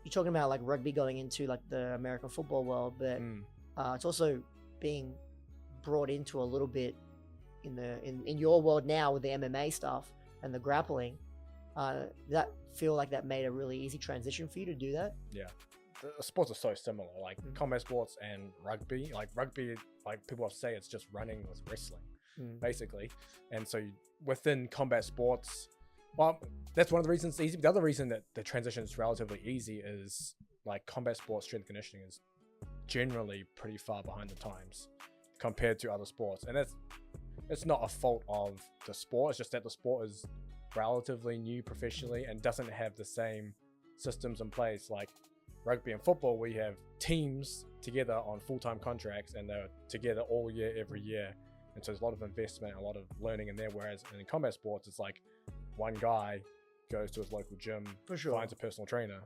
you're talking about like rugby going into like the American football world, but it's also being brought into a little bit in your world now with the MMA stuff and the grappling. That feel like that made a really easy transition for you to do that? Yeah, the sports are so similar, like combat sports and rugby. Like rugby, like people say it's just running with wrestling, basically. And so within combat sports, well, that's one of the reasons it's easy. The other reason that the transition is relatively easy is like combat sports strength conditioning is generally pretty far behind the times compared to other sports. And it's not a fault of the sport, it's just that the sport is relatively new professionally and doesn't have the same systems in place. Like rugby and football, we have teams together on full-time contracts and they're together all year, every year. And so there's a lot of investment, a lot of learning in there. Whereas in combat sports, it's like one guy goes to his local gym, For sure. finds a personal trainer,